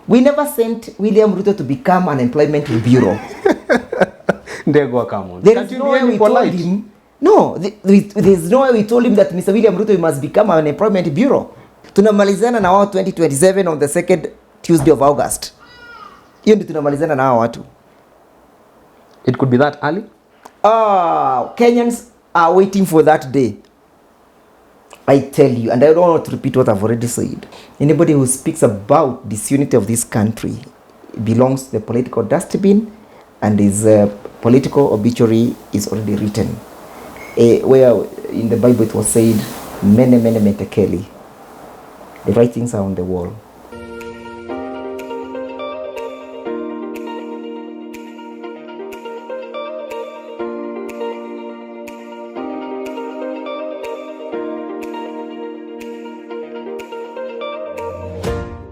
We never sent William Ruto to become an employment bureau. Ndegwa, come on. There is no way we told him. No, there's no way we told him that Mr. William Ruto must become an employment bureau. Tunamalizana na wao 2027 on the second Tuesday of August. Hiyo ndio tunamalizana na hao watu. It could be that early. Kenyans are waiting for that day. I tell you, and I don't want to repeat what I've already said. Anybody who speaks about disunity of this country belongs to the political dustbin, and his political obituary is already written. Where in the Bible it was said, mene mene metekeli. The writings are on the wall.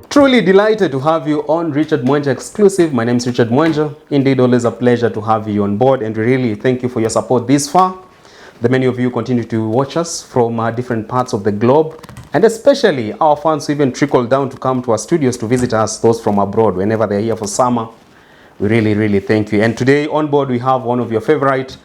Truly delighted to have you on Richard Mwenja Exclusive. My name is Richard Mwenja. Indeed, always a pleasure to have you on board, and we really thank you for your support this far. The many of you continue to watch us from different parts of the globe, and especially our fans who even trickle down to come to our studios to visit us, those from abroad, whenever they're here for summer. We really thank you. And today on board we have one of your favorite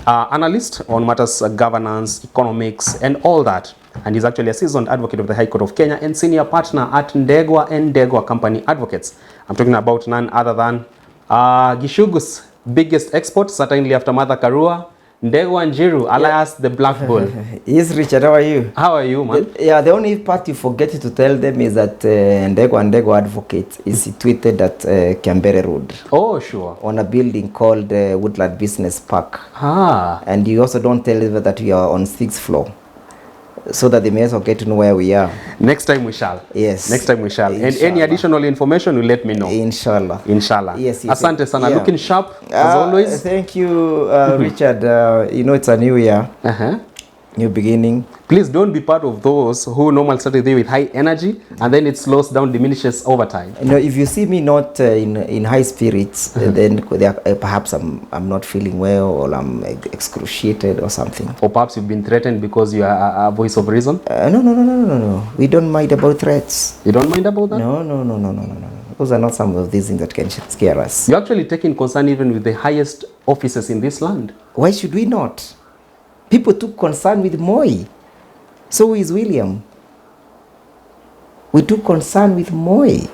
analysts on matters governance, economics, and all that. And he's actually a seasoned advocate of the High Court of Kenya and senior partner at Ndegwa and Ndegwa Company Advocates. I'm talking about none other than Gishugu's biggest export, certainly after Mother Karua, Ndegwa Njiru, alias the Black Bull. Yes, Richard, how are you? How are you, man? The only part you forget to tell them is that Ndegwa and Ndegwa Advocate is situated at Canberra Road. Oh, sure. On a building called Woodland Business Park. And you also don't tell them that we are on 6th floor, so that they may also get to know where we are. Next time we shall. Yes. Next time we shall. Inshallah. And any additional information, will let me know. Inshallah. Inshallah. Yes. Asante sana. Yeah. Looking sharp, as always. Thank you, Richard. You know, it's a new year. New beginning. Please don't be part of those who normally start the day with high energy and then it slows down, diminishes over time. You know, if you see me not in high spirits, then perhaps I'm not feeling well, or I'm excruciated or something. Or perhaps you've been threatened because you are a voice of reason? No. We don't mind about threats. You don't mind about that? No. Those are not some of these things that can scare us. You're actually taking concern even with the highest offices in this land. Why should we not? People took concern with Moi. So is William. We took concern with Moi.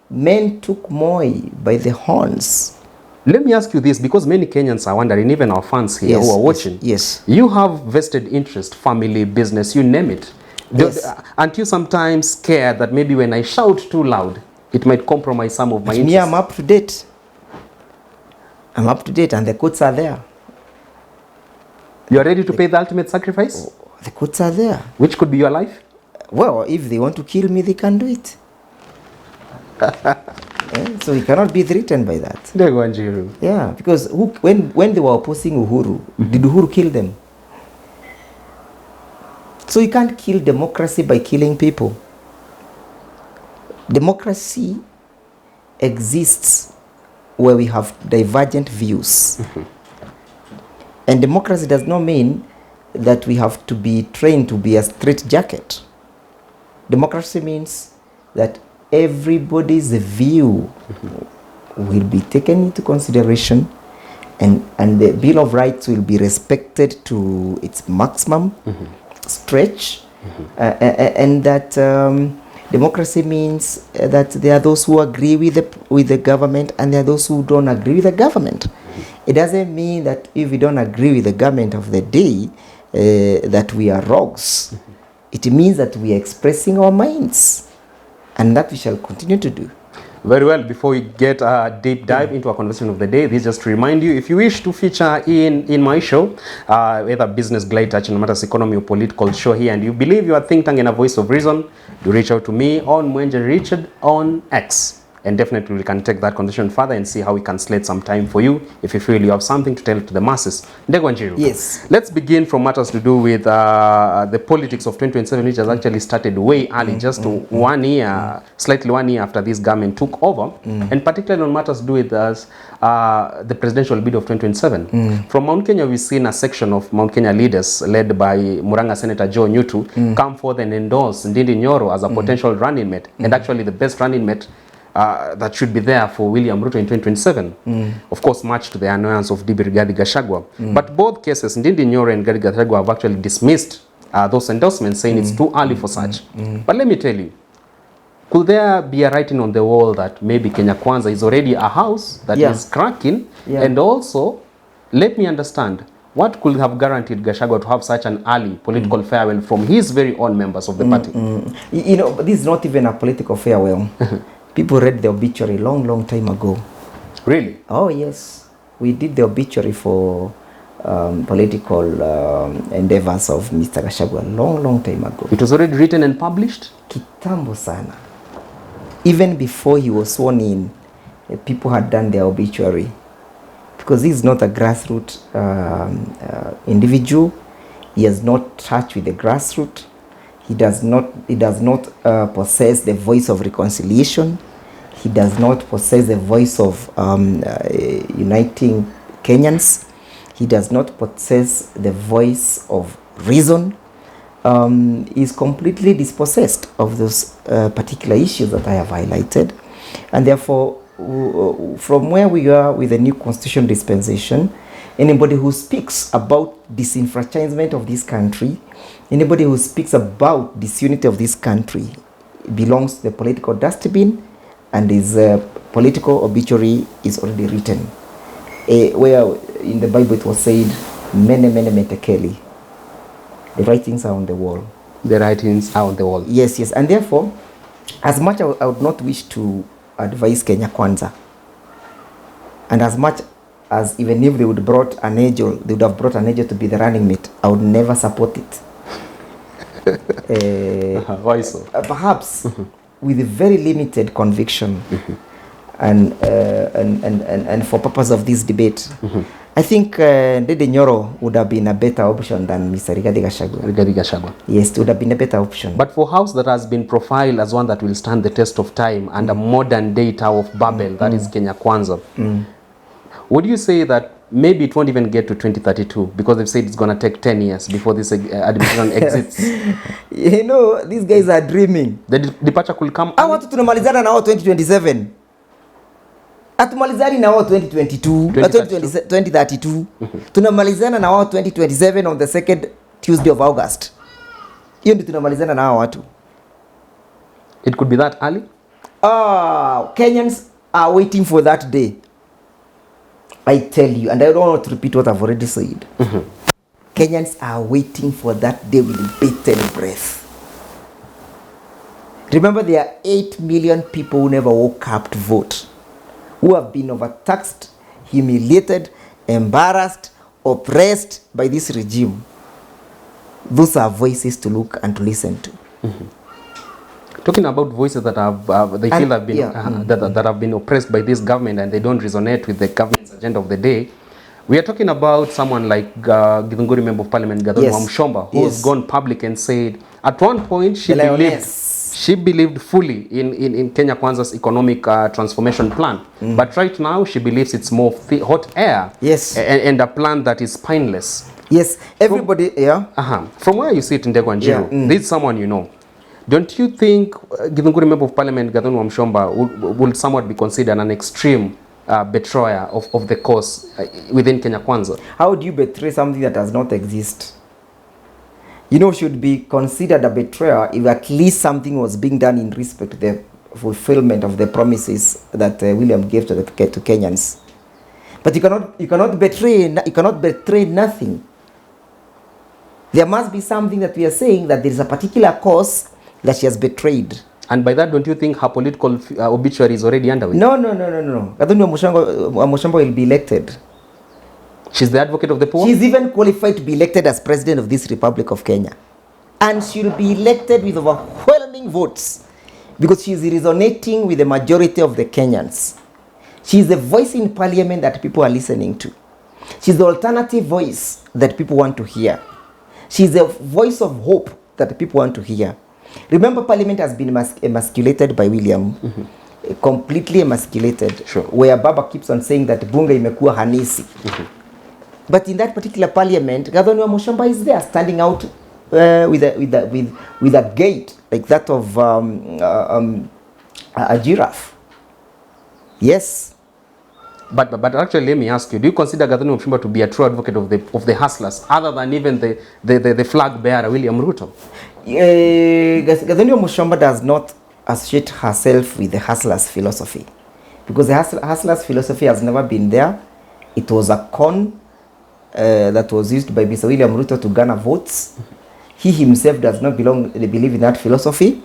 Men took Moi by the horns. Let me ask you this, because many Kenyans are wondering, even our fans here who are watching. Yes. You have vested interest, family, business, you name it. Yes. Aren't you sometimes scared that maybe when I shout too loud, it might compromise some of my interests? Me, I'm up to date. And the courts are there. You are ready to pay the ultimate sacrifice? The courts are there. Which could be your life? Well, if they want to kill me, they can do it. So you cannot be threatened by that. Yeah, because when they were opposing Uhuru, did Uhuru kill them? So you can't kill democracy by killing people. Democracy exists where we have divergent views. And democracy does not mean that we have to be trained to be a straitjacket. Democracy means that everybody's view will be taken into consideration, and the Bill of Rights will be respected to its maximum stretch, and that democracy means that there are those who agree with the government and there are those who don't agree with the government. It doesn't mean that if we don't agree with the government of the day, that we are rogues. It means that we are expressing our minds, and that we shall continue to do. Very well. Before we get a deep dive into our conversation of the day, this just to remind you, if you wish to feature in my show, whether business, glide, touch, no matters economy or political show here, and you believe you are think tank and a voice of reason, do reach out to me on Mwenja Richard on X. and definitely we can take that conversation further and see how we can slate some time for you if you feel you have something to tell to the masses. Ndegwa Njiru. Yes. Let's begin from matters to do with the politics of 2027, which has actually started way early, just 1 year, slightly 1 year after this government took over, and particularly on matters to do with the presidential bid of 2027. From Mount Kenya, we've seen a section of Mount Kenya leaders led by Murang'a Senator Joe Nyutu come forth and endorse Ndindi Nyoro as a potential running mate, and actually the best running mate that should be there for William Ruto in 2027. Of course, much to the annoyance of DB Rigathi Gachagua. But both cases, Ndindi Nyoro and Rigathi Gachagua, have actually dismissed those endorsements, saying it's too early for such. But let me tell you, could there be a writing on the wall that maybe Kenya Kwanza is already a house that is cracking? And also, let me understand, what could have guaranteed Gachagua to have such an early political farewell from his very own members of the party? You know, this is not even a political farewell. People read the obituary long time ago. Really? Oh yes, we did the obituary for political endeavors of Mr. Gachagua long time ago. It was already written and published? Kitambo sana. Even before he was sworn in, people had done their obituary. Because he is not a grassroots individual. He has not touched with the grassroots. He does not possess the voice of reconciliation. He does not possess the voice of uniting Kenyans. He does not possess the voice of reason. He is completely dispossessed of those particular issues that I have highlighted. And therefore, from where we are with the new constitution dispensation, anybody who speaks about disenfranchisement of this country, anybody who speaks about disunity of this country belongs to the political dustbin, and his political obituary is already written. Where in the Bible it was said, mene tekeli. The writings are on the wall. The writings are on the wall. Yes. And therefore, as much I would not wish to advise Kenya Kwanza, and as much as even if they would have brought an angel to be the running mate, I would never support it. Why so? Perhaps with a very limited conviction, and for purpose of this debate, I think Ndindi Nyoro would have been a better option than Mr. Rigathi Gachagua. Yes, it would have been a better option. But for a house that has been profiled as one that will stand the test of time and a modern day Tower of Babel, that is Kenya Kwanza, would you say that maybe it won't even get to 2032 because they've said it's going to take 10 years before this administration exits? You know, these guys are dreaming. The departure could come. I want to tunamalizana na 2027. Atumalizani na wao 2022, 2032. Tunamalizana na wao 2027 on the second Tuesday of August. Hiyo ndio tunamalizana na hao watu. It could be that early? Kenyans are waiting for that day. I tell you, and I don't want to repeat what I've already said. Kenyans are waiting for that day with bated breath. Remember, there are 8 million people who never woke up to vote, who have been overtaxed, humiliated, embarrassed, oppressed by this regime. Those are voices to look and to listen to. Talking about voices that have that have been oppressed by this government and they don't resonate with the government's agenda of the day, we are talking about someone like Githunguri Member of Parliament Gathoni Wamshomba, who has gone public and said at one point she believed fully in Kenya Kwanza's economic transformation plan. But right now she believes it's more hot air. Yes. And a plan that is spineless. Yes. Everybody, From where you sit Ndegwa Njiru, this is someone you know. Don't you think Githunguri Member of Parliament Gathoni Wamshomba would somewhat be considered an extreme betrayer of the cause within Kenya Kwanza? How do you betray something that does not exist? You know, should be considered a betrayer if at least something was being done in respect to the fulfillment of the promises that William gave to Kenyans. But you cannot betray nothing. There must be something that we are saying, that there is a particular cause that she has betrayed. And by that, don't you think her political obituary is already underway? No. Gathoni Wamshomba will be elected. She's the advocate of the poor? She's even qualified to be elected as president of this Republic of Kenya. And she'll be elected with overwhelming votes. because she's resonating with the majority of the Kenyans. She's the voice in parliament that people are listening to. She's the alternative voice that people want to hear. She's the voice of hope that people want to hear. Remember, parliament has been emasculated by William. Completely emasculated. Sure. Where Baba keeps on saying that bunge imekuwa hanisi. But in that particular parliament, Governor Mushamba is there, standing out with a gait like that of a giraffe. Yes. But actually, let me ask you: do you consider Gathoni Mushamba to be a true advocate of the hustlers, other than even the flag bearer William Ruto? Gathoni Mushamba does not associate herself with the hustlers' philosophy, because the hustlers' philosophy has never been there. It was a con that was used by Mr. William Ruto to garner votes. He himself does not believe in that philosophy.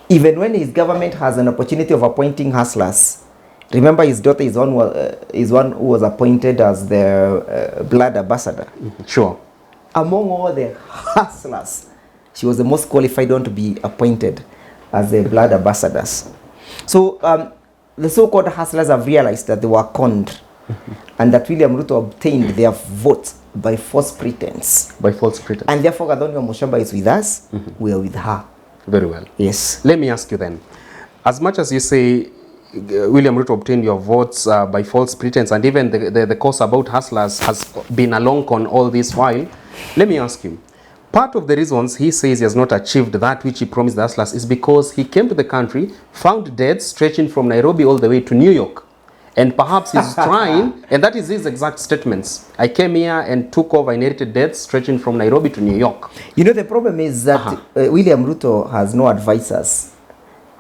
Even when his government has an opportunity of appointing hustlers, remember his daughter is one who was appointed as the blood ambassador. Sure. Among all the hustlers, she was the most qualified one to be appointed as the blood ambassadors. So the so-called hustlers have realized that they were conned and that William Ruto obtained their votes by false pretense. By false pretense. And therefore, Gathoni Mushamba is with us, we are with her. Very well. Yes. Let me ask you then, as much as you say William Ruto obtained your votes by false pretense, and even the course about hustlers has been a long con all this while, let me ask you, part of the reasons he says he has not achieved that which he promised the hustlers is because he came to the country, found debts stretching from Nairobi all the way to New York. And perhaps he's trying, and that is his exact statements. I came here and took over inherited debts stretching from Nairobi to New York. You know, the problem is that William Ruto has no advisors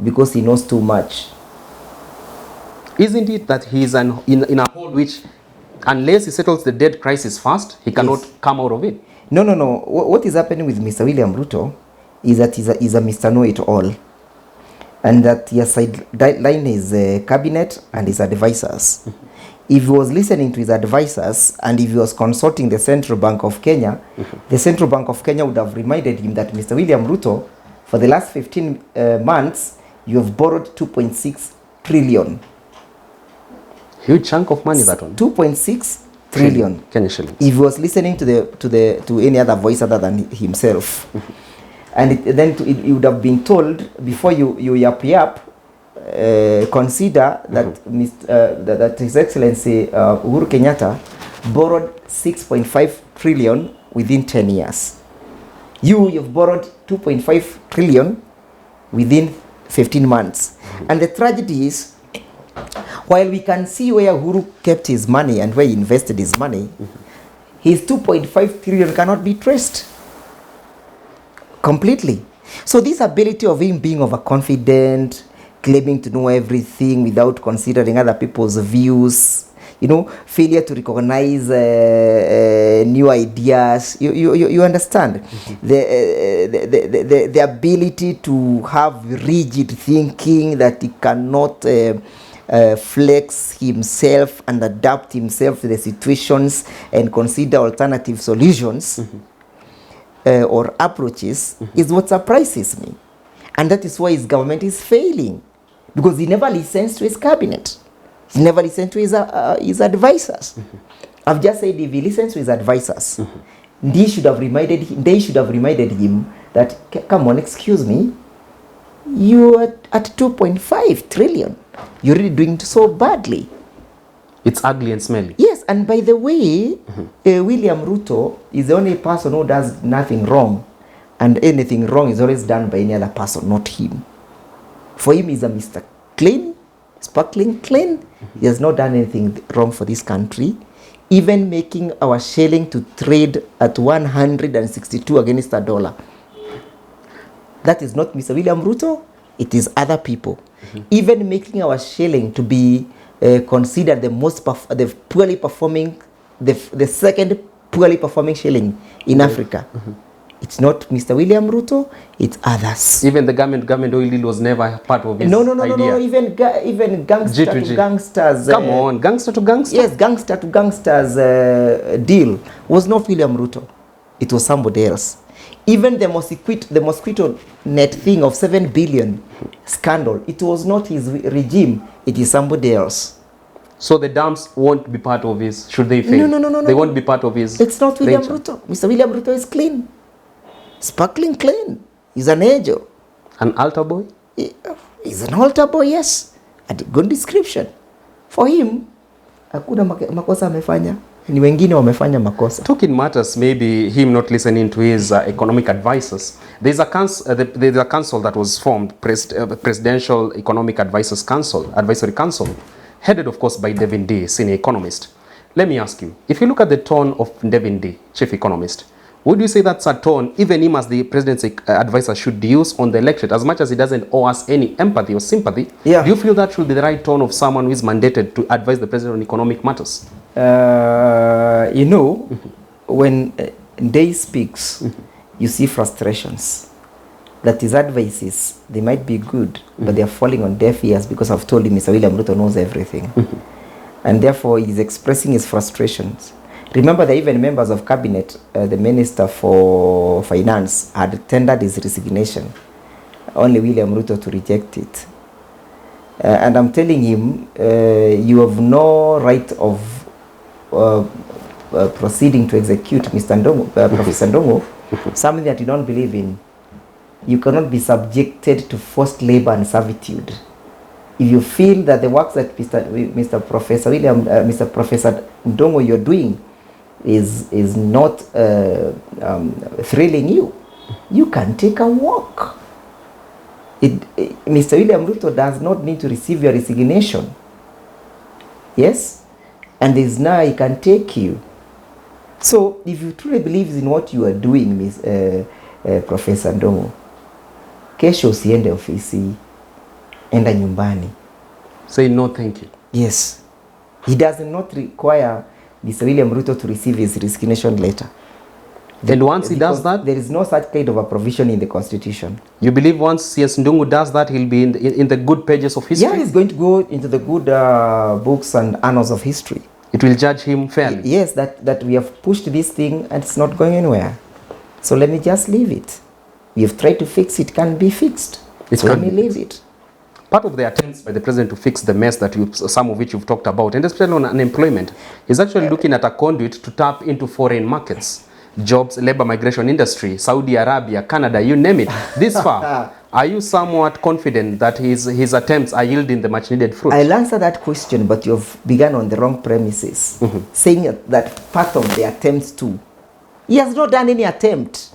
because he knows too much. Isn't it that he's in a hole which, unless he settles the debt crisis first, he cannot come out of it? No. What is happening with Mr. William Ruto is that he's a Mr. Know-it-all. And that he has sidelined his cabinet and his advisors. If he was listening to his advisors and if he was consulting the Central Bank of Kenya, the Central Bank of Kenya would have reminded him that Mr. William Ruto, for the last 15 months, you have borrowed 2.6 trillion. Huge chunk of money, that one. 2.6 trillion. Kenya shillings. If he was listening to any other voice other than himself. And it would have been told before you yap, consider that that His Excellency Uhuru Kenyatta borrowed 6.5 trillion within 10 years. You've borrowed 2.5 trillion within 15 months. And the tragedy is, while we can see where Uhuru kept his money and where he invested his money, his 2.5 trillion cannot be traced completely. So this ability of him being overconfident, claiming to know everything without considering other people's views, failure to recognize new ideas, you understand? The ability to have rigid thinking that he cannot flex himself and adapt himself to the situations and consider alternative solutions or approaches is what surprises me. And that is why his government is failing, because he never listens to his cabinet. He never listens to his advisors. I've just said if he listens to his advisors, they should have reminded him that, come on, excuse me, you're at 2.5 trillion. You're really doing so badly. It's ugly and smelly. Yes, and by the way, William Ruto is the only person who does nothing wrong, and anything wrong is always done by any other person, not him. For him, he's a Mr. Clean, sparkling clean. He has not done anything wrong for this country, even making our shilling to trade at 162 against a dollar. That is not Mr. William Ruto, it is other people. Even making our shilling to be considered the poorly performing, the second poorly performing shilling in Africa. It's not Mr. William Ruto, it's others. Even the government oil deal was never part of his idea. No. Even gangster to gangsters. Come on, gangster to gangster? Yes, gangster to gangsters deal was not William Ruto. It was somebody else. Even the mosquito net thing of 7 billion scandal, it was not his regime, it is somebody else. So the dams won't be part of his, should they fail? No. They won't be part of his. It's not William venture. Ruto. Mr. William Ruto is clean. Sparkling clean. He's an angel. An altar boy? He's an altar boy, yes. A good description. For him, hakuna makosa amefanya. Ni wengine wamefanya makosa. Talking matters, maybe him not listening to his economic advisors. There's a council that was formed, Presidential Economic Advisors Council, Advisory Council, headed of course by Devin D, senior economist. Let me ask you, if you look at the tone of Devin D, chief economist, would you say that's a tone even him as the president's advisor should use on the electorate, as much as he doesn't owe us any empathy or sympathy? Yeah. Do you feel that should be the right tone of someone who is mandated to advise the president on economic matters? You know, when Day speaks, you see frustrations. That his advices, they might be good, but they are falling on deaf ears because I've told him Mr. William Ruto knows everything. And therefore, he's expressing his frustrations. Remember that even members of cabinet, the Minister for Finance, had tendered his resignation. Only William Ruto to reject it. And I'm telling him, you have no right of proceeding to execute Mr. Ndongo, Professor Ndongo, something that you don't believe in. You cannot be subjected to forced labor and servitude. If you feel that the works that Mr. Professor Ndongo you're doing is not thrilling you, you can take a walk. Mr. William Ruto does not need to receive your resignation. Yes? And there's now he can take you. So if you truly believe in what you are doing, Professor Ndongo, kesho usiende ofisi, enda nyumbani. Say no thank you. Yes. He does not require Mr. William Ruto to receive his resignation letter. And once he does that, there is no such kind of a provision in the constitution. You believe once CS Ndungu does that, he'll be in the good pages of history? Yeah, he's going to go into the good books and annals of history. It will judge him fairly. Yes, that we have pushed this thing and it's not going anywhere. So let me just leave it. We have tried to fix it, can be fixed. So let me leave it. Part of the attempts by the president to fix the mess that some of which you've talked about, and especially on unemployment, is actually looking at a conduit to tap into foreign markets. Jobs, labor migration industry, Saudi Arabia, Canada, you name it. This far, are you somewhat confident that his attempts are yielding the much needed fruit? I'll answer that question, but you've begun on the wrong premises, saying that part of the attempts too. He has not done any attempt.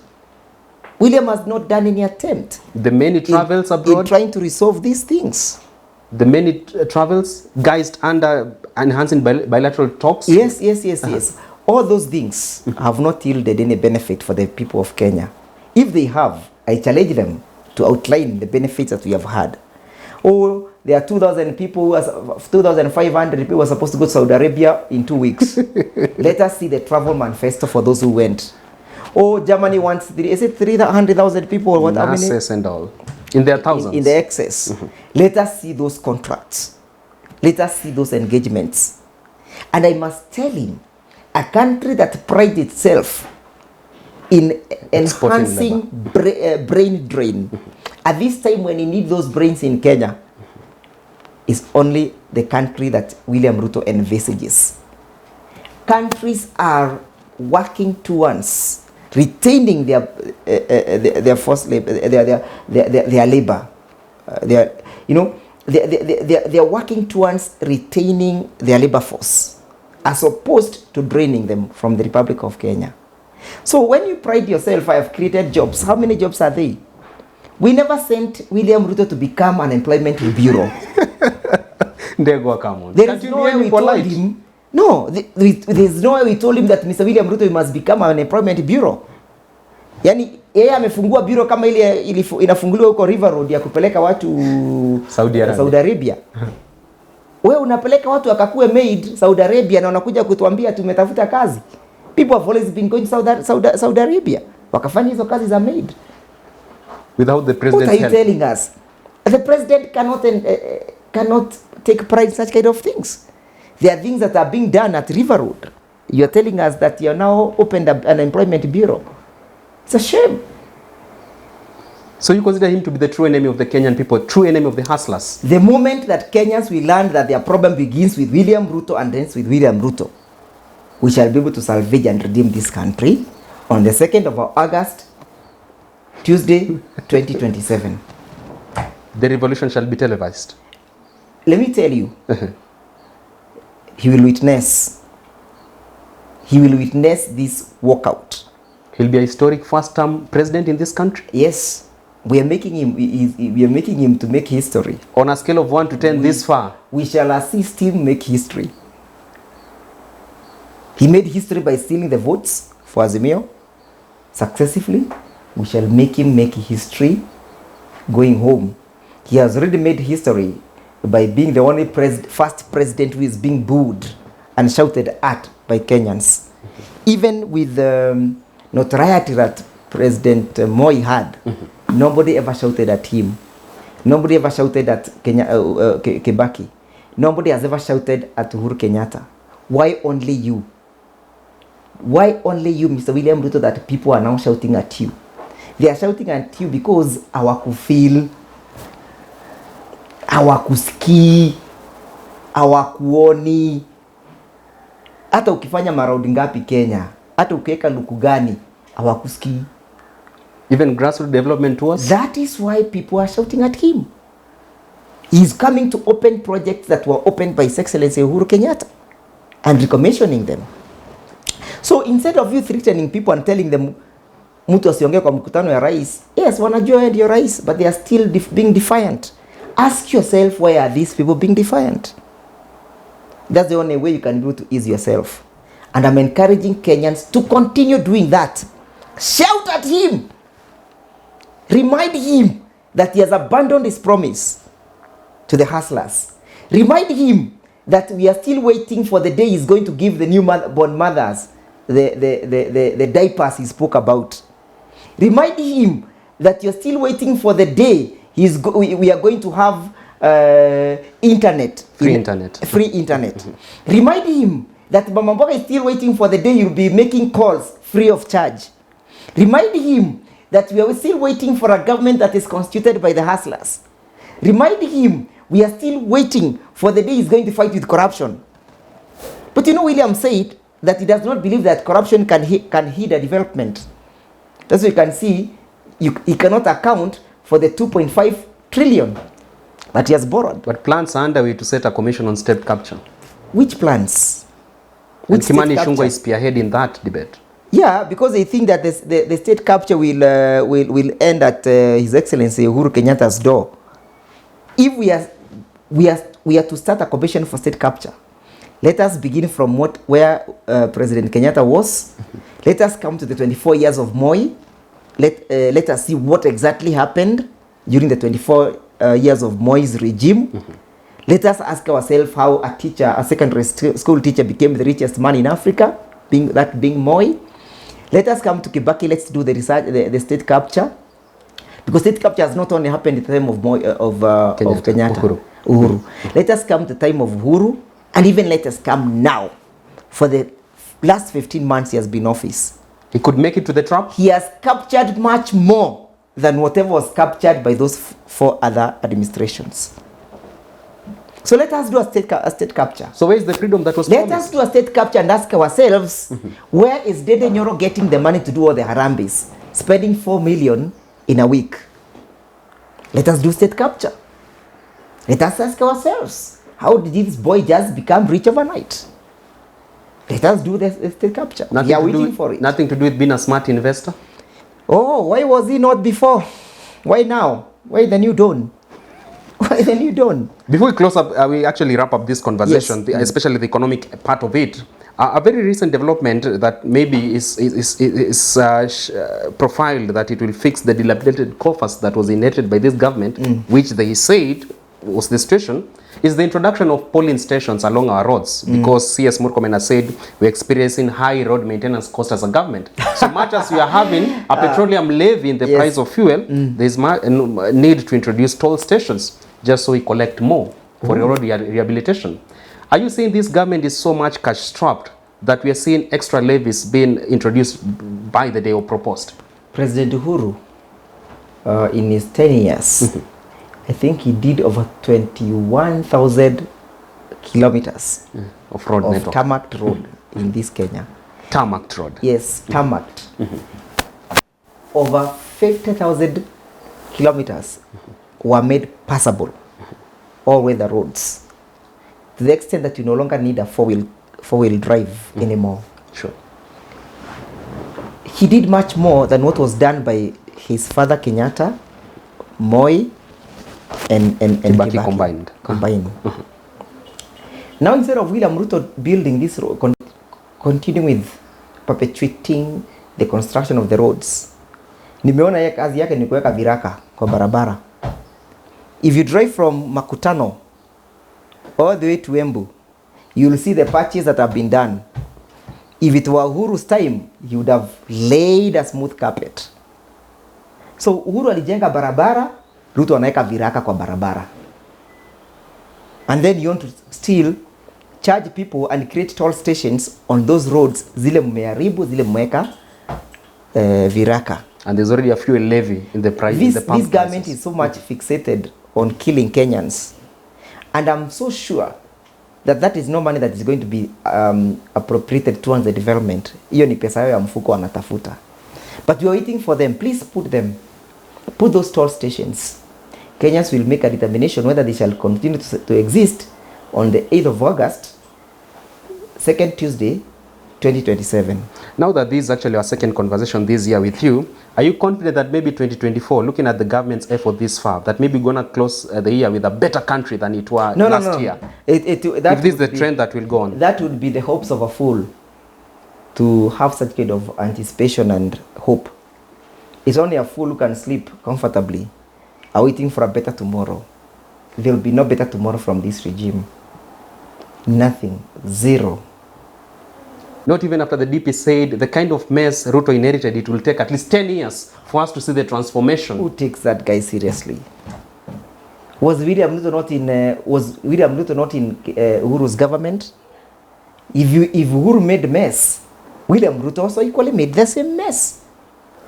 William has not done any attempt. The many travels abroad? In trying to resolve these things. The many travels guised under enhancing bilateral talks? Yes. All those things have not yielded any benefit for the people of Kenya. If they have, I challenge them to outline the benefits that we have had. Oh, there are 2,000 people, 2,500 people who are supposed to go to Saudi Arabia in 2 weeks. Let us see the travel manifesto for those who went. Oh, Germany wants, is it 300,000 people or what? Nurses and all. In their thousands. In the excess. Let us see those contracts. Let us see those engagements. And I must tell him, a country that prides itself in enhancing brain drain, at this time when you need those brains in Kenya, is only the country that William Ruto envisages. Countries are working towards retaining their forced labor, their labor. They are working towards retaining their labor force, as opposed to draining them from the Republic of Kenya. So when you pride yourself, I have created jobs. How many jobs are they? We never sent William Ruto to become an employment bureau. There is no way we told him. No, there's no way we told him that Mr. William Ruto must become an employment bureau. Yani yeye amefungua bureau kama ile inafunguliwa huko River Road ya kupeleka watu Saudi Arabia. Wewe unapeleka watu akakue maid Saudi Arabia na unakuja kutuambia tumetafuta kazi. People have always been going to Saudi Arabia. Wakafanya hizo kazi za maid. Without the president's help. What are you telling us? The president cannot take pride in such kind of things. There are things that are being done at River Road. You are telling us that you are now opened an employment bureau. It's a shame. So you consider him to be the true enemy of the Kenyan people, true enemy of the hustlers? The moment that Kenyans will learn that their problem begins with William Ruto and ends with William Ruto, we shall be able to salvage and redeem this country on the 2nd of August, Tuesday, 2027. The revolution shall be televised. Let me tell you, he will witness this walkout. He'll be a historic first-term president in this country? Yes. We are making him to make history. On a scale of 1 to 10 this far? We shall assist him make history. He made history by stealing the votes for Azimio successively. We shall make him make history going home. He has already made history by being the only first president who is being booed and shouted at by Kenyans. Even with the notoriety that President Moi had, nobody ever shouted at him. Nobody ever shouted at Kibaki. Nobody has ever shouted at Uhuru Kenyatta. Why only you? Why only you, Mr. William Ruto, that people are now shouting at you? They are shouting at you because hawakufeel, hawakusikii, hawakuoni. Hata ukifanya maraundi ngapi Kenya, hata ukiweka luku gani, hawakusikii. Even grassroots development was? That is why people are shouting at him. He's coming to open projects that were opened by His Excellency Uhuru Kenyatta and recommissioning them. So instead of you threatening people and telling them, mtu asiongee kwa mkutano ya rais, yes, wanajua wewe ndio rais, but they are still being defiant. Ask yourself, why are these people being defiant? That's the only way you can do to ease yourself. And I'm encouraging Kenyans to continue doing that. Shout at him. Remind him that he has abandoned his promise to the hustlers. Remind him that we are still waiting for the day he's going to give the newborn mothers the diapers he spoke about. Remind him that you're still waiting for the day we are going to have internet. Free internet. Free internet. Remind him that Mama Mboga is still waiting for the day you'll be making calls free of charge. Remind him that we are still waiting for a government that is constituted by the hustlers. Remind him we are still waiting for the day he's going to fight with corruption. But you know, William said that he does not believe that corruption can hinder development. That's why you can see he cannot account for the 2.5 trillion that he has borrowed. But plans are underway to set a commission on state capture. Which plans? Which Kimani Ichung'wah is spearheading that debate. Yeah, because they think that the state capture will end at His Excellency Uhuru Kenyatta's door. If we are to start a commission for state capture, let us begin from where President Kenyatta was. Let us come to the 24 years of Moi. Let us see what exactly happened during the 24 years of Moi's regime. Let us ask ourselves how a secondary school teacher became the richest man in Africa, being Moi. Let us come to Kibaki. Let's do the research, the state capture, because state capture has not only happened at the time of Kenyatta, Uhuru. Let us come to the time of Uhuru, and even let us come now. For the last 15 months he has been in office. He could make it to the trap? He has captured much more than whatever was captured by those 4 other administrations. So let us do a state capture. So where is the freedom that was promised? Let us do a state capture and ask ourselves, where is Dede Nyoro getting the money to do all the harambis? Spending 4 million in a week. Let us do state capture. Let us ask ourselves, how did this boy just become rich overnight? Let us do the state capture. We are waiting for it. Nothing to do with being a smart investor? Oh, why was he not before? Why now? Why the new dawn? Why the new dawn? Before we close up, we actually wrap up this conversation, yes. Especially the economic part of it. A very recent development that maybe is profiled that it will fix the dilapidated coffers that was inherited by this government, which they said was the situation, is the introduction of polling stations along our roads, because CS Murkomen has said we're experiencing high road maintenance costs as a government. So much as we are having a petroleum levy in the price of fuel, there's need to introduce toll stations just so we collect more for road rehabilitation. Are you saying this government is so much cash strapped that we are seeing extra levies being introduced by the day or proposed? President Uhuru in his 10 years, I think he did over 21,000 kilometers of road network. tarmac road in this Kenya. Tarmac road. Yes, tarmac. Over 50,000 kilometers were made passable, all-weather roads, to the extent that you no longer need a four-wheel drive anymore. Sure. He did much more than what was done by his father Kenyatta, Moi, and Kibaki combined. Now, instead of William Ruto building this road, continuing with perpetuating the construction of the roads, nimeona ya kazi yake ni kuweka viraka kwa barabara. If you drive from Makutano all the way to Embu, you will see the patches that have been done. If it were Uhuru's time, he would have laid a smooth carpet. So Uhuru alijenga barabara, Ruto anaweka viraka kwa barabara. And then you want to still charge people and create toll stations on those roads, zile mmeharibu, zile mmeweka viraka. And there's already a fuel levy in the price. This government is so much fixated on killing Kenyans. And I'm so sure that that is no money that is going to be appropriated towards the development. Hiyo ni pesa yao ya mfuko wanatafuta. But we are waiting for them. Please put those toll stations. Kenyans will make a determination whether they shall continue to exist on the 8th of August, second Tuesday, 2027. Now that this is actually our second conversation this year with you, are you confident that maybe 2024, looking at the government's effort this far, that maybe we're going to close the year with a better country than it was last year? If this is the trend that will go on. That would be the hopes of a fool, to have such kind of anticipation and hope. It's only a fool who can sleep comfortably, waiting for a better tomorrow. There will be no better tomorrow from this regime. Nothing. Zero. Not even after the DP said the kind of mess Ruto inherited, it will take at least 10 years for us to see the transformation. Who takes that guy seriously? Was William Ruto not in Uhuru's government? If Uhuru made mess, William Ruto also equally made the same mess.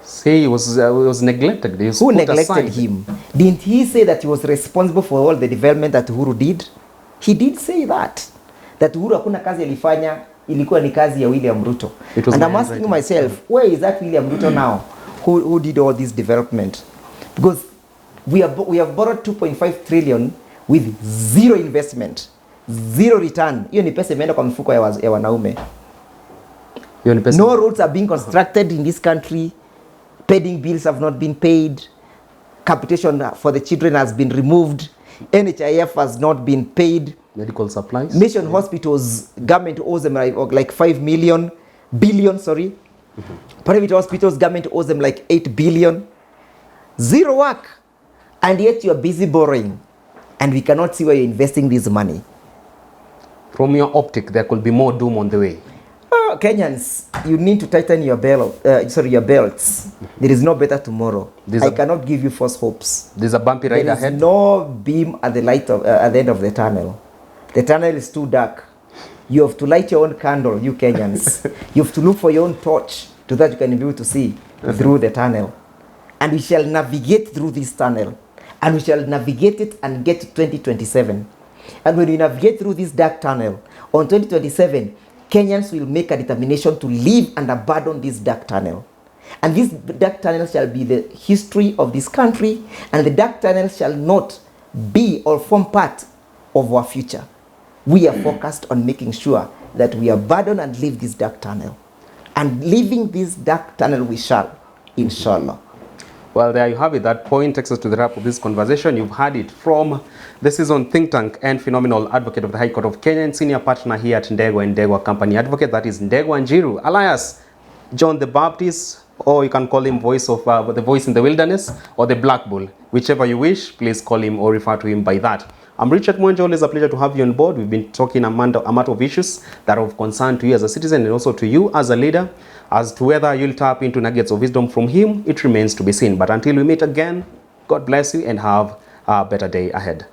Say he was neglected. He was Who neglected aside. him? Didn't he say that he was responsible for all the development that Uhuru did? He did say that Uhuru hakuna kazi alifanya, ilikuwa ni kazi ya William Ruto. And I'm asking myself, where is that William Ruto now who did all this development? Because we have borrowed 2.5 trillion with zero investment, zero return. Hiyo ni pesa imeenda kwa mfuko ya wanaume. No roads are being constructed in this country. Pending bills have not been paid. Capitation for the children has been removed. NHIF has not been paid. Medical supplies. Mission hospitals, government owes them like 5 billion, sorry. Private hospitals, government owes them like 8 billion. Zero work. And yet you are busy borrowing. And we cannot see where you're investing this money. From your optic, there could be more doom on the way. Kenyans, you need to tighten your belts. There is no better tomorrow. I cannot give you false hopes. There's a bumpy ride ahead. There is no beam at the light of at the end of the tunnel. The tunnel is too dark. You have to light your own candle, you Kenyans. You have to look for your own torch so that you can be able to see through the tunnel. And we shall navigate through this tunnel. And we shall navigate it and get to 2027. And when we navigate through this dark tunnel, on 2027, Kenyans will make a determination to leave and abandon this dark tunnel. And this dark tunnel shall be the history of this country, and the dark tunnel shall not be or form part of our future. We are focused on making sure that we abandon and leave this dark tunnel. And leaving this dark tunnel we shall, inshallah. Well, there you have it. That point takes us to the wrap of this conversation. You've heard it from the seasoned think tank and phenomenal advocate of the High Court of Kenya and senior partner here at Ndegwa & Ndegwa Company Advocate. That is Ndegwa Njiru, alias John the Baptist, or you can call him the voice in the wilderness, or the Black Bull. Whichever you wish, please call him or refer to him by that. I'm Richard Mwanjo. Always a pleasure to have you on board. We've been talking a matter of issues that are of concern to you as a citizen and also to you as a leader. As to whether you'll tap into nuggets of wisdom from him, it remains to be seen. But until we meet again, God bless you and have a better day ahead.